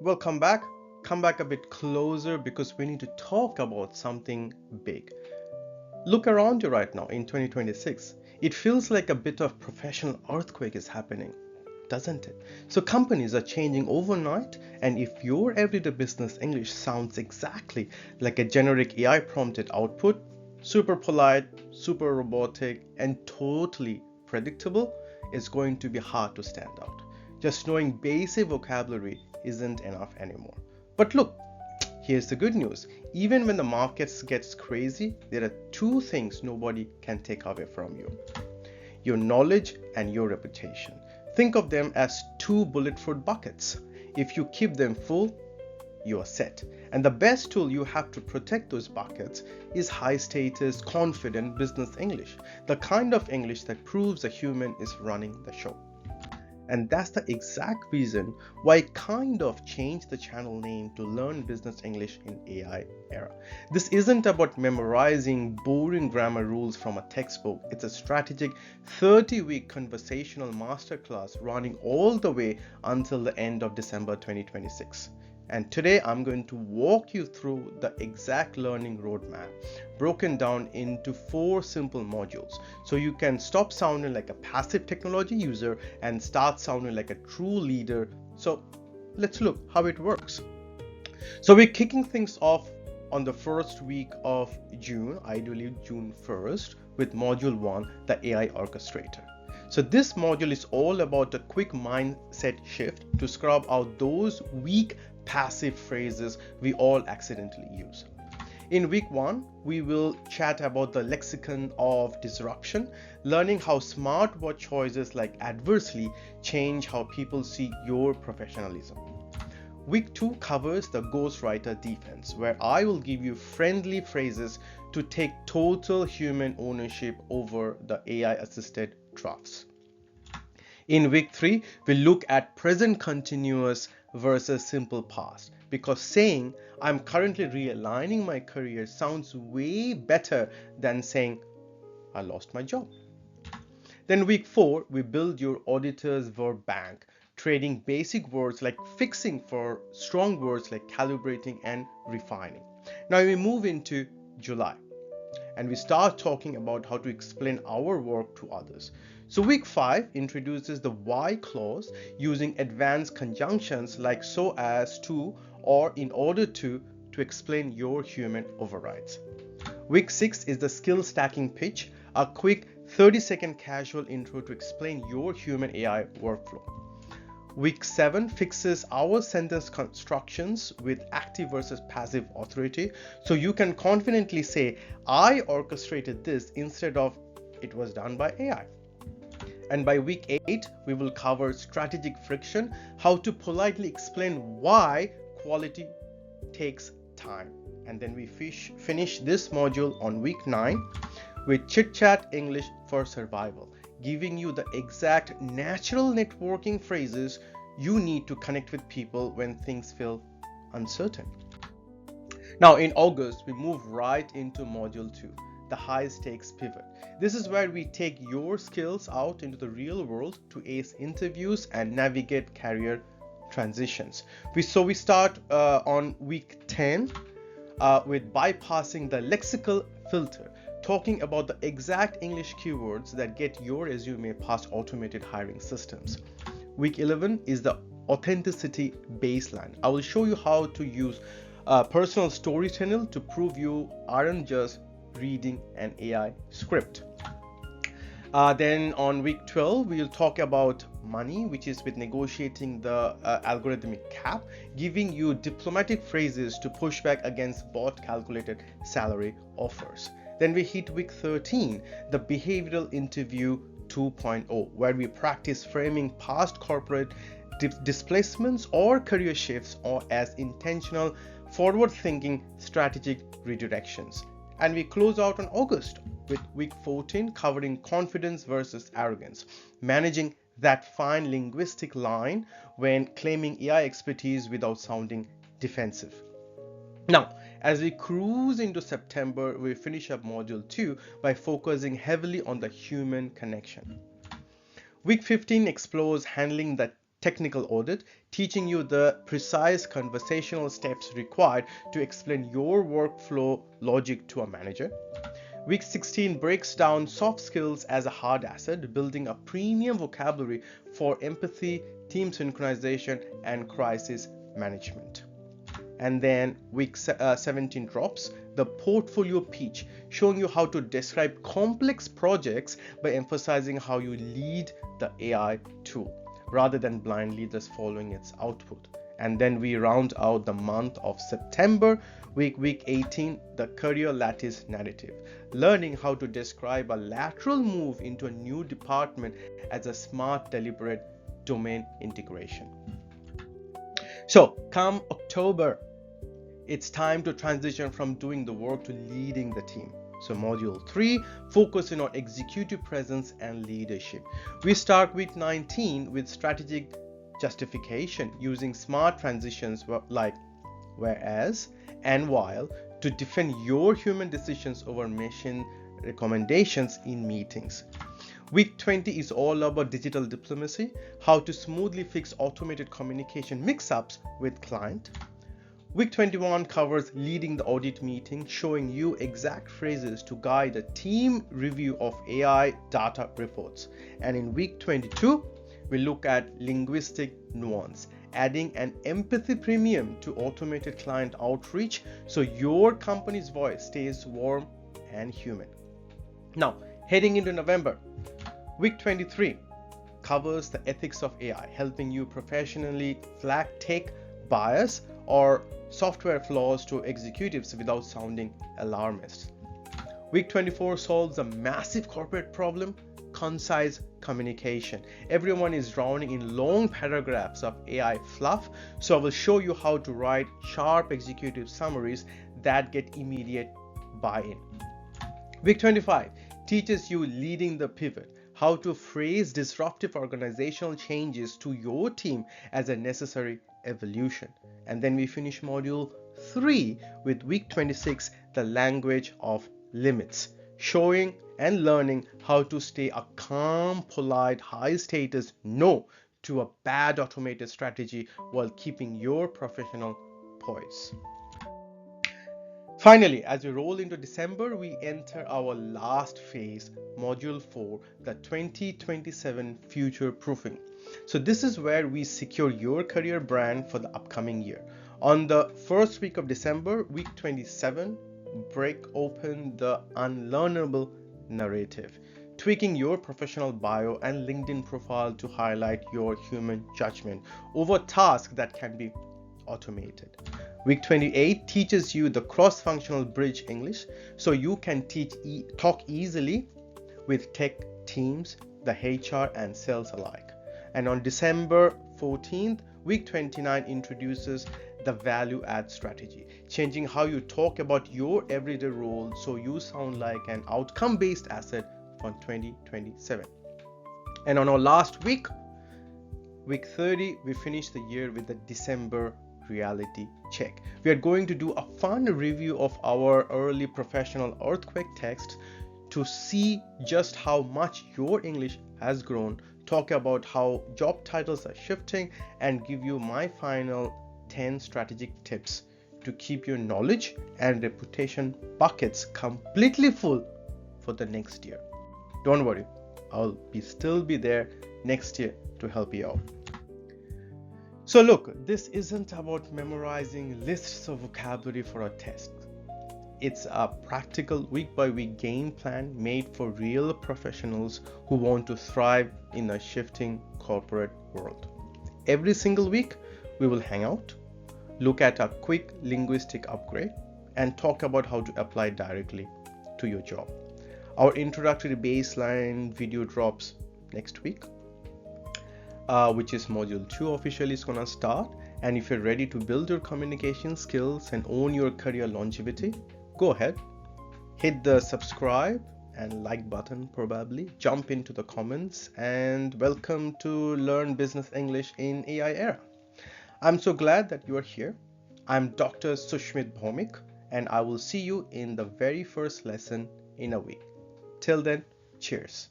Welcome back. Come back a bit closer because we need to talk about something big. Look around you right now in 2026. It feels like a bit of professional earthquake is happening, doesn't it? So companies are changing overnight, and if your everyday business English sounds exactly like a generic AI prompted output, super polite, super robotic, and totally predictable, it's going to be hard to stand out. Just knowing basic vocabulary isn't enough anymore. But look, here's the good news. Even when the markets gets crazy, there are two things nobody can take away from you: your knowledge and your reputation. Think of them as two bulletproof buckets. If you keep them full, you are set. And the best tool you have to protect those buckets is high status, confident business English, the kind of English that proves a human is running the show. And that's the exact reason why I kind of changed the channel name to Learn Business English in AI Era. This isn't about memorizing boring grammar rules from a textbook. It's a strategic 30-week conversational masterclass running all the way until the end of December 2026. And today I'm going to walk you through the exact learning roadmap broken down into 4 simple modules so you can stop sounding like a passive technology user and start sounding like a true leader. So let's look how it works. So we're kicking things off on the first week of June, ideally June 1st, with module 1, the AI orchestrator. So this module is all about a quick mindset shift to scrub out those weak passive phrases we all accidentally use. In week 1, we will chat about the lexicon of disruption, learning how smart word choices like adversely change how people see your professionalism. Week 2 covers the ghostwriter defense, where I will give you friendly phrases to take total human ownership over the AI assisted drafts. In week 3, we look at present continuous versus simple past, because saying I'm currently realigning my career sounds way better than saying I lost my job. Then week 4, we build your auditor's verb bank, trading basic words like fixing for strong words like calibrating and refining. Now we move into July, and we start talking about how to explain our work to others. So week 5 introduces the why clause using advanced conjunctions like so as to or in order to explain your human overrides. Week 6 is the skill stacking pitch, a quick 30-second casual intro to explain your human AI workflow. Week 7 fixes our sentence constructions with active versus passive authority, so you can confidently say, I orchestrated this instead of it was done by AI. And by week 8, we will cover strategic friction, how to politely explain why quality takes time. And then we finish this module on week 9 with Chit Chat English for Survival, giving you the exact natural networking phrases you need to connect with people when things feel uncertain. Now in August, we move right into module 2, the high stakes pivot. This is where we take your skills out into the real world to ace interviews and navigate career transitions. We start on week 10 with bypassing the lexical filter, talking about the exact English keywords that get your resume past automated hiring systems. Week 11 is the authenticity baseline. I will show you how to use personal storytelling to prove you aren't just reading an AI script. Then on week 12, we will talk about money, which is with negotiating the algorithmic cap, giving you diplomatic phrases to push back against bot calculated salary offers. Then we hit week 13, the behavioral interview 2.0, where we practice framing past corporate displacements or career shifts or as intentional, forward-thinking strategic redirections. And we close out on August with week 14 covering confidence versus arrogance, managing that fine linguistic line when claiming AI expertise without sounding defensive. Now, as we cruise into September, we finish up module 2 by focusing heavily on the human connection. Week 15 explores handling the technical audit, teaching you the precise conversational steps required to explain your workflow logic to a manager. Week 16 breaks down soft skills as a hard asset, building a premium vocabulary for empathy, team synchronization, and crisis management. And then week 17 drops the portfolio pitch, showing you how to describe complex projects by emphasizing how you lead the AI tool rather than blindly just following its output. And then we round out the month of September, week 18, the career lattice narrative, learning how to describe a lateral move into a new department as a smart, deliberate domain integration. So come October, it's time to transition from doing the work to leading the team. So module 3, focusing on executive presence and leadership. We start week 19 with strategic justification using smart transitions like whereas and while to defend your human decisions over machine recommendations in meetings. Week 20 is all about digital diplomacy, how to smoothly fix automated communication mix-ups with client. Week 21 covers leading the audit meeting, showing you exact phrases to guide a team review of AI data reports. And in week 22, we look at linguistic nuance, adding an empathy premium to automated client outreach so your company's voice stays warm and human. Now, heading into November, week 23 covers the ethics of AI, helping you professionally flag tech bias or software flaws to executives without sounding alarmist. Week 24 solves a massive corporate problem, concise communication. Everyone is drowning in long paragraphs of AI fluff, so I will show you how to write sharp executive summaries that get immediate buy-in. Week 25 teaches you leading the pivot, how to phrase disruptive organizational changes to your team as a necessary evolution. And then we finish module 3 with week 26, the language of limits, showing and learning how to stay a calm, polite, high status no to a bad automated strategy while keeping your professional poise. Finally, as we roll into December, we enter our last phase, module 4, the 2027 future proofing. So this is where we secure your career brand for the upcoming year. On the first week of December, week 27, break open the unlearnable narrative, tweaking your professional bio and LinkedIn profile to highlight your human judgment over tasks that can be automated. Week 28 teaches you the cross-functional bridge English so you can talk easily with tech teams, the HR and sales alike. And on December 14th, week 29 introduces the value add strategy, changing how you talk about your everyday role so you sound like an outcome-based asset for 2027. And on our last week, week 30, we finish the year with the December reality check. We are going to do a fun review of our early professional earthquake texts to see just how much your English has grown, talk about how job titles are shifting, and give you my final 10 strategic tips to keep your knowledge and reputation buckets completely full for the next year. Don't worry, I'll still be there next year to help you out. So look, this isn't about memorizing lists of vocabulary for a test. It's a practical week-by-week game plan made for real professionals who want to thrive in a shifting corporate world. Every single week, we will hang out, look at a quick linguistic upgrade, and talk about how to apply directly to your job. Our introductory baseline video drops next week, which is module 2 officially is gonna start. And if you're ready to build your communication skills and own your career longevity, go ahead, hit the subscribe and like button, probably jump into the comments, and welcome to Learn Business English in AI Era. I'm so glad that you are here. I'm Dr. Sushmit Bhomik, and I will see you in the very first lesson in a week. Till then, cheers.